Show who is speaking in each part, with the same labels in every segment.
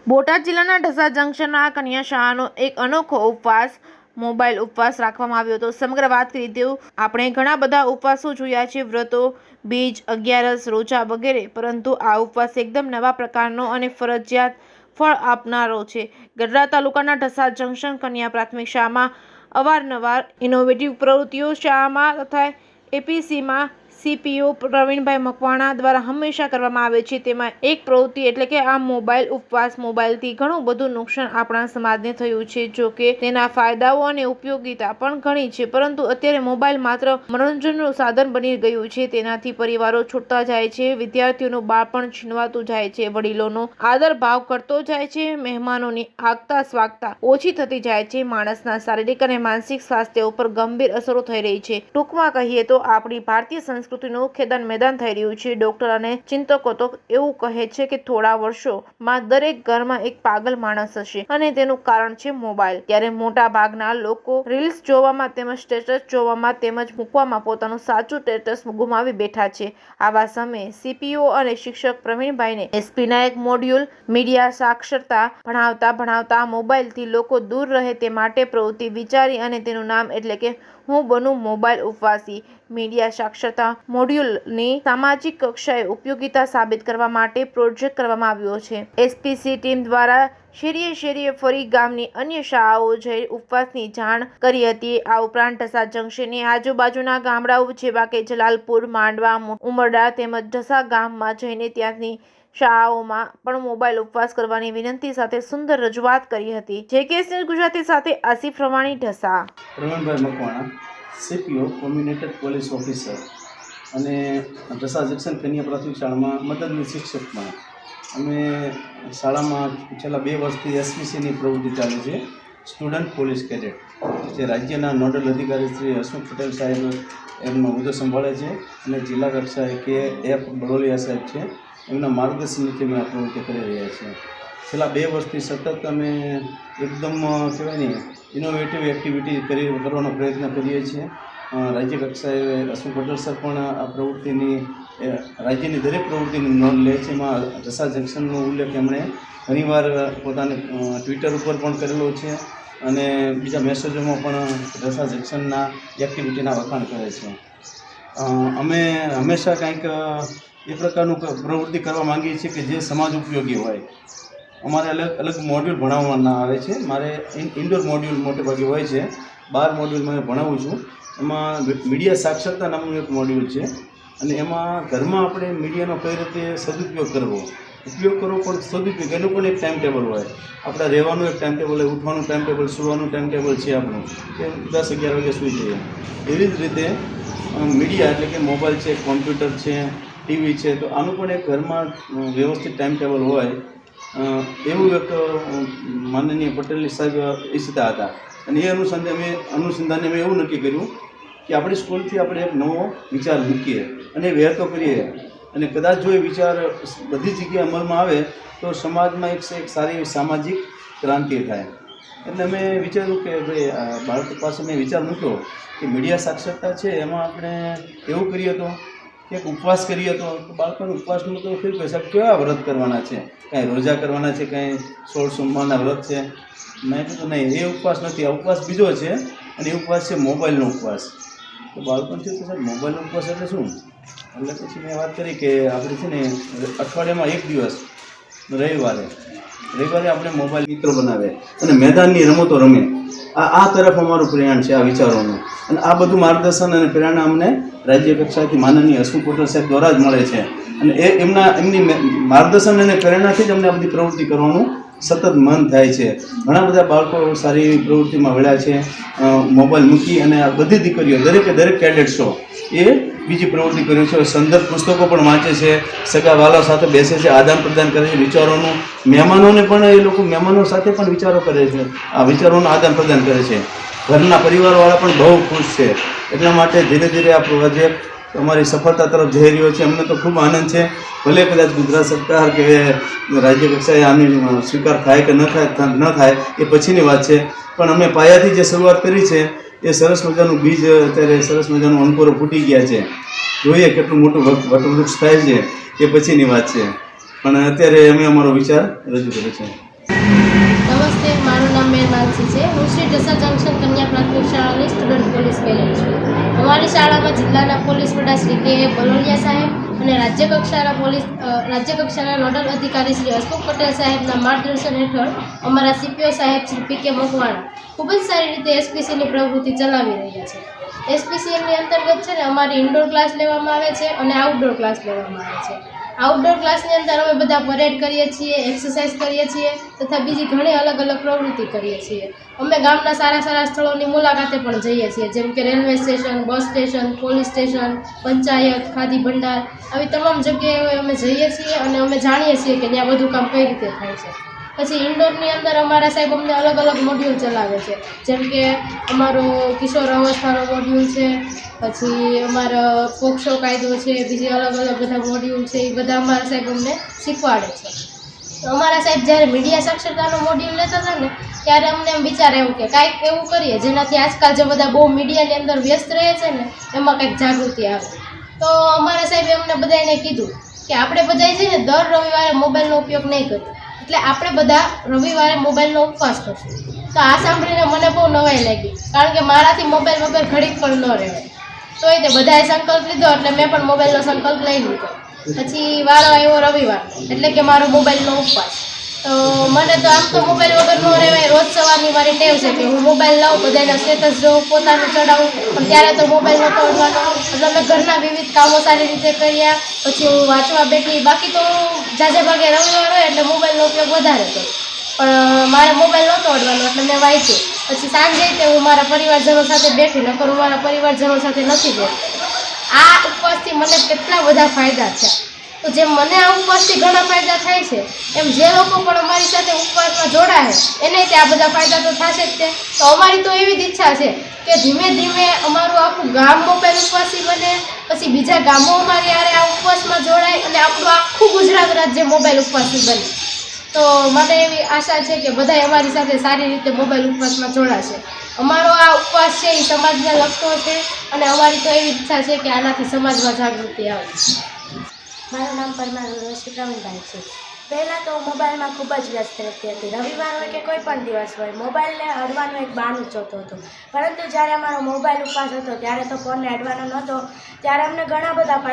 Speaker 1: બોટાદ જિલ્લાના ઢસા જંકશનના કન્યા શાળાનો એક અનોખો ઉપવાસ મોબાઈલ ઉપવાસ રાખવામાં આવ્યો હતો। સમગ્ર વાત કરી તેવું આપણે ઘણા બધા ઉપવાસો જોયા છે, વ્રતો, બીજ, અગિયારસ, રોજા વગેરે, પરંતુ આ ઉપવાસ એકદમ નવા પ્રકારનો અને ફરજિયાત ફળ આપનારો છે। ગઢડા તાલુકાના ઢસા જંકશન કન્યા પ્રાથમિક શાળામાં અવારનવાર ઇનોવેટિવ પ્રવૃત્તિઓ શાળામાં તથા એપીસીમાં સીપીઓ પ્રવીણભાઈ મકવાણા દ્વારા હંમેશા કરવામાં આવે છે। તેમાં એક પ્રવૃત્તિ એટલે કે આ મોબાઈલ ઉપવાસ। મોબાઈલથી ઘણું બધું નુકસાન આપણા સમાજને થયું છે। જો કે તેના ફાયદાઓ અને ઉપયોગિતા પણ ઘણી છે, પરંતુ અત્યારે મોબાઈલ માત્ર મનોરંજનનું સાધન બની ગયું છે। તેનાથી પરિવારો છૂટતા જાય છે, વિદ્યાર્થીઓનું બાળપણ છીનવાતું જાય છે, વડીલોનો આદર ભાવ કરતો જાય છે, મહેમાનોની આગતા સ્વાગતા ઓછી થતી જાય છે, માણસના શારીરિક અને માનસિક સ્વાસ્થ્ય ઉપર ગંભીર અસરો થઈ રહી છે। ટૂંકમાં કહીએ તો આપણી ભારતીય સંસ્કૃતિનું ખેદાન મેદાન થઈ રહ્યું છે। ડોક્ટર અને ચિંતકો તો એવું કહે છે કે થોડા વર્ષોમાં દરેક ઘરમાં એક પાગલ માણસ હશે અને તેનું કારણ છે મોબાઈલ। ત્યારે મોટા ભાગના લોકો રીલ્સ જોવામાં તેમજ સ્ટેટસ જોવામાં તેમજ મૂકવામાં પોતાનું સાચું સ્ટેટસ ગુમાવી બેઠા છે। આવા સમયે સીપીઓ અને શિક્ષક પ્રવીણભાઈને એસપીના એક મોડ્યુલ મીડિયા સાક્ષરતા ભણાવતા મોબાઈલથી લોકો દૂર રહે તે માટે પ્રવૃત્તિ વિચારી અને તેનું નામ એટલે કે હું બનું મોબાઈલ ઉપવાસી મીડિયા સાક્ષરતા મોડ્યુલની સામાજિક કક્ષાએ ઉપયોગિતા સાબિત કરવા માટે પ્રોજેક્ટ કરવામાં આવ્યો છે। એસપીસી ટીમ દ્વારા શેરીએ ફરી ગામની અન્ય શાળાઓ જઈ ઉપવાસની જાણ કરી હતી। આ ઉપરાંત ઢસા જંકશનની આજુબાજુના ગામડાઓ જેવા કે જલાલપુર, માંડવા, ઉમરડા તેમજ ઢસા ગામમાં જઈને ત્યાંની શાળાઓમાં પણ મોબાઈલ ઉપવાસ કરવાની વિનંતી સાથે સુંદર રજૂઆત કરી હતી। જેકેએસ ન્યૂઝ ગુજરાતી સાથે Asif Ravani, Dhasa.
Speaker 2: Pravinbhai Makwana, CPO community police officer અને ઢસા જંકશન કન્યા પ્રાથમિક શાળામાં મદદનીશ શિક્ષકમાં અમે શાળામાં છેલ્લા 2 વર્ષથી એસપીસીની પ્રવૃત્તિ ચાલે છે, સ્ટુડન્ટ પોલીસ કેડેટ, જે રાજ્યના નોડલ અધિકારી શ્રી હસમુખ પટેલ સાહેબ એમનો હોદ્દો સંભાળે છે અને જિલ્લા કક્ષાએ કે એફ બડોલિયા સાહેબ છે, એમના માર્ગદર્શન નીચે અમે આ પ્રવૃત્તિ કરી રહ્યા છીએ। છેલ્લા 2 વર્ષથી સતત અમે એકદમ કહેવાય ને ઇનોવેટિવ એક્ટિવિટી કરવાનો પ્રયત્ન કરીએ છીએ। રાજ્ય કક્ષાએ હસમુખ પટેલ સર પણ આ પ્રવૃત્તિની રાજ્યની દરેક પ્રવૃત્તિની નોંધ લે છે। એમાં ઢસા જંકશનનો ઉલ્લેખ એમણે ઘણીવાર પોતાની ટ્વિટર ઉપર પણ કરેલો છે અને બીજા મેસેજોમાં પણ ઢસા જંકશનના એક્ટિવિટીના વખાણ કરે છે। અમે હંમેશા કંઈક એ પ્રકારનું પ્રવૃત્તિ કરવા માંગીએ છીએ કે જે સમાજ ઉપયોગી હોય। અમારે અલગ મોડ્યુલ ભણાવવાના આવે છે। મારે ઇન્ડોર મોડ્યુલ મોટે ભાગે હોય છે, 12 મોડ્યુલ મેં ભણાવું છું। એમાં મીડિયા સાક્ષરતા નામનું એક મોડ્યુલ છે અને એમાં ઘરમાં આપણે મીડિયાનો કઈ રીતે સદુપયોગ કરવો પણ સદુપયોગ એનું પણ એક ટાઈમ ટેબલ હોય। આપણે રહેવાનું એક ટાઈમ ટેબલ હોય, ઉઠવાનું ટાઈમ ટેબલ, સુવાનું ટાઈમ ટેબલ છે આપણું, કે 10-11 વાગે સૂઈ જઈએ। એવી જ રીતે મીડિયા એટલે કે મોબાઈલ છે, કોમ્પ્યુટર છે, ટીવી છે, તો આનું પણ એક ઘરમાં વ્યવસ્થિત ટાઈમ ટેબલ હોય એવું એક માનનીય પટેલ સાહેબ ઈચ્છતા હતા અને એ અનુસંધાને અમે એવું નક્કી કર્યું કે આપણી સ્કૂલથી આપણે એક નવો વિચાર મૂકીએ અને વહેતો કરીએ અને કદાચ જો એ વિચાર બધી જગ્યાએ અમલમાં આવે તો સમાજમાં એક સારી સામાજિક ક્રાંતિ થાય। એટલે અમે વિચાર્યું કે ભાઈ બાળકો પાસે મેં વિચાર મૂક્યો કે મીડિયા સાક્ષરતા છે એમાં આપણે એવું કરીએ તો કે એક ઉપવાસ કરીએ તો બાળકોને ઉપવાસનું તો ફેર કહે સાહેબ કેવા વ્રત કરવાના છે, કાંઈ રોજા કરવાના છે, કાંઈ 16 સોમવારના વ્રત છે। મેં કીધું નહીં, એ ઉપવાસ નથી, આ ઉપવાસ બીજો છે અને એ ઉપવાસ છે મોબાઈલનો ઉપવાસ। તો બાળકોને થયું કે સાહેબ મોબાઈલનો ઉપવાસ એટલે શું? એટલે પછી મેં વાત કરી કે આપણે છે ને અઠવાડિયામાં એક દિવસ રવિવારે આપણે મોબાઈલ મિત્રો બનાવે અને મેદાનની રમતો રમે। આ તરફ અમારું પ્રયાણ છે, આ વિચારોનું, અને આ બધું માર્ગદર્શન અને પ્રેરણા અમને રાજ્ય કક્ષાએથી માનનીય હસમુખ પટેલ સાહેબ દ્વારા જ મળે છે અને એમની માર્ગદર્શન અને પ્રેરણાથી જ અમને આ બધી પ્રવૃત્તિ કરવાનું સતત મન થાય છે। ઘણા બધા બાળકો સારી એવી પ્રવૃત્તિમાં વળ્યા છે, મોબાઈલ મૂકી અને આ બધી દીકરીઓ દરેક કેડેટ્સો એ બીજી પ્રવૃત્તિ કરે છે, સંદર્ભ પુસ્તકો પણ વાંચે છે, સગા વાલા સાથે બેસે છે, આદાન પ્રદાન કરે છે વિચારોનું, મહેમાનોને પણ એ લોકો મહેમાનો સાથે પણ વિચારો કરે છે, આ વિચારોનું આદાન પ્રદાન કરે છે। ઘરના પરિવારવાળા પણ બહુ ખુશ છે। એટલા માટે ધીરે ધીરે આ પ્રોજેક્ટ અમારી સફળતા તરફ જઈ રહ્યો છે। અમને તો ખૂબ આનંદ છે। ભલે કદાચ ગુજરાત સરકાર કે રાજ્ય કક્ષાએ આની સ્વીકાર થાય કે ન થાય એ પછીની વાત છે, પણ અમે પાયાથી જે શરૂઆત કરી છે એ સરસ મજાનું બીજ અત્યારે સરસ મજાનું અંકુરો ફૂટી ગયા છે। જોઈએ કેટલું મોટું વટવૃક્ષ થાય છે એ પછીની વાત છે, પણ અત્યારે અમે અમારો વિચાર રજૂ કર્યો છે।
Speaker 3: નામ મેરમાનસી છે. હું શ્રી ઢસા જંકશન કન્યા પ્રાથમિક શાળાની સ્ટુડન્ટ પોલીસ કેડેટ છું. અમારી શાળામાં જિલ્લાના પોલીસ વડા શ્રી કે બલોલિયા સાહેબ અને રાજ્ય કક્ષાના નોડલ અધિકારી શ્રી હસમુખ પટેલ સાહેબના માર્ગદર્શન હેઠળ અમારા સીપીઓ સાહેબ શ્રી પી કે મકવાણા ખૂબ જ સારી રીતે એસપીસીની પ્રવૃત્તિ ચલાવી રહ્યા છે. એસપીસીએલની અંતર્ગત છે ને અમારી ઇન્ડોર ક્લાસ લેવામાં આવે છે અને આઉટડોર ક્લાસ લેવામાં આવે છે. આઉટડોર ક્લાસની અંદર અમે બધા પરેડ કરીએ છીએ, એક્સરસાઇઝ કરીએ છીએ તથા બીજી ઘણી અલગ અલગ પ્રવૃત્તિ કરીએ છીએ. અમે ગામના સારા સારા સ્થળોની મુલાકાતે પણ જઈએ છીએ, જેમ કે railway station, bus station, police station, panchayat, khadi ભંડાર, આવી તમામ જગ્યાએ અમે જઈએ છીએ અને અમે જાણીએ છીએ કે ત્યાં બધું કામ કઈ રીતે થાય છે. પછી ઇન્ડોરની અંદર અમારા સાહેબ અમને અલગ અલગ મોડ્યુલ ચલાવે છે, જેમ કે અમારો કિશોર અવસ્થાનો મોડ્યુલ છે, પછી અમારો પોક્સો કાયદો છે, બીજી અલગ અલગ બધા મોડ્યુલ છે, એ બધા અમારા સાહેબ અમને શીખવાડે છે. તો અમારા સાહેબ જ્યારે મીડિયા સાક્ષરતાનો મોડ્યુલ લેતા હતા ને ત્યારે અમને એમ વિચાર આવ્યો કે કાંઈક એવું કરીએ જેનાથી આજકાલ જે બધા બહુ મીડિયાની અંદર વ્યસ્ત રહે છે ને એમાં કંઈક જાગૃતિ આવે. તો અમારા સાહેબે અમને બધાને કીધું કે આપણે બધાએ છે ને દર રવિવારે મોબાઈલનો ઉપયોગ નહીં કરીએ, એટલે આપણે બધા રવિવારે મોબાઈલનો ઉપવાસ કરશું. તો આ સાંભળીને મને બહુ નવાઈ લાગી, કારણ કે મારાથી મોબાઈલ વગર ઘડીક પણ ન રહેવાય. તો એ તે બધાએ સંકલ્પ લીધો એટલે મેં પણ મોબાઈલનો સંકલ્પ લઈ લીધો. પછી વારો આવ્યો રવિવાર, એટલે કે મારો મોબાઈલનો ઉપવાસ. તો મને તો આમ તો મોબાઈલ વગર ન રહેવાય, રોજ સવારની મારી ટેવ છે કે હું મોબાઈલ લઉં, બધાના સ્ટેટસ જોઉં, પોતાનું ચડાવું, પણ ત્યારે તો મોબાઈલ નહોતો અડવાનો. એટલે મેં ઘરના વિવિધ કામો સારી રીતે કર્યા. પછી હું વાંચવા બેઠી, બાકી તો જાજે ભાગે રવિવાર હોય એટલે મોબાઈલનો ઉપયોગ વધારે કરું, પણ મારે મોબાઈલ નહોતો અડવાનો એટલે મેં વાંચ્યું. પછી સાંજે તે હું મારા પરિવારજનો સાથે બેઠી, નકર હું મારા પરિવારજનો સાથે નથી બેઠી. આ ઉપવાસથી મને કેટલા બધા ફાયદા છે. તો જેમ મને આ ઉપવાસથી ઘણા ફાયદા થાય છે, એમ જે લોકો પણ અમારી સાથે ઉપવાસમાં જોડાય એને તે આ બધા ફાયદા તો થશે જ તે. તો અમારી તો એવી જ ઈચ્છા છે કે ધીમે ધીમે અમારું આખું ગામ મોબાઈલ ઉપવાસી બને, પછી બીજા ગામો અમારી યારે આ ઉપવાસમાં જોડાય અને આપણું આખું ગુજરાત રાજ્ય મોબાઈલ ઉપવાસી બને. તો મને એવી આશા છે કે બધા અમારી સાથે સારી રીતે મોબાઈલ ઉપવાસમાં જોડાશે. અમારો આ ઉપવાસ છે એ સમાજને લગતો છે અને અમારી તો એવી ઈચ્છા છે કે આનાથી સમાજમાં જાગૃતિ આવે.
Speaker 4: મારું નામ પરમાર રોશી પ્રવીણભાઈ છે. પહેલાં તો મોબાઈલમાં ખૂબ જ વ્યસ્ત રહેતી હતી. રવિવાર હોય કે કોઈ પણ દિવસ હોય, મોબાઈલને અડવાનું એક બહાનું જોતો હતો. પરંતુ જ્યારે અમારો મોબાઈલ ઉપવાસ હતો ત્યારે તો ફોનને અડવાનો નહોતો. ત્યારે અમને ઘણા બધા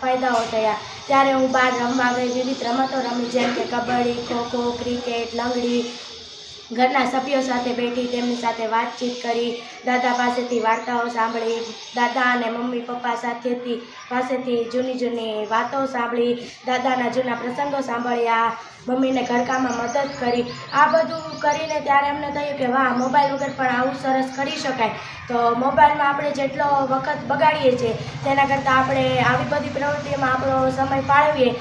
Speaker 4: ફાયદાઓ થયા. ત્યારે હું બહાર રમવા ગઈ, વિવિધ રમતો રમી, જેમ કે કબડ્ડી, ખોખો, ક્રિકેટ, લંગડી. ઘરના સભ્યો સાથે બેઠી, તેમની સાથે વાતચીત કરી, દાદા પાસેથી વાર્તાઓ સાંભળી, દાદા અને મમ્મી પપ્પા પાસેથી જૂની વાતો સાંભળી, દાદાના જૂના પ્રસંગો સાંભળ્યા, મમ્મીને ઘરકામમાં મદદ કરી. આ બધું કરીને ત્યારે અમને થયું કે વાહ, મોબાઈલ વગર પણ આવું સરસ કરી શકાય. તો મોબાઈલમાં આપણે જેટલો વખત બગાડીએ છીએ તેના કરતાં આપણે આવી બધી પ્રવૃત્તિઓમાં આપણો સમય ફાળવીએ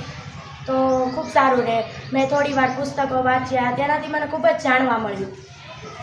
Speaker 4: તો ખૂબ સારું રહે. મેં થોડી વાર પુસ્તકો વાંચ્યા, તેનાથી મને ખૂબ જ જાણવા મળ્યું.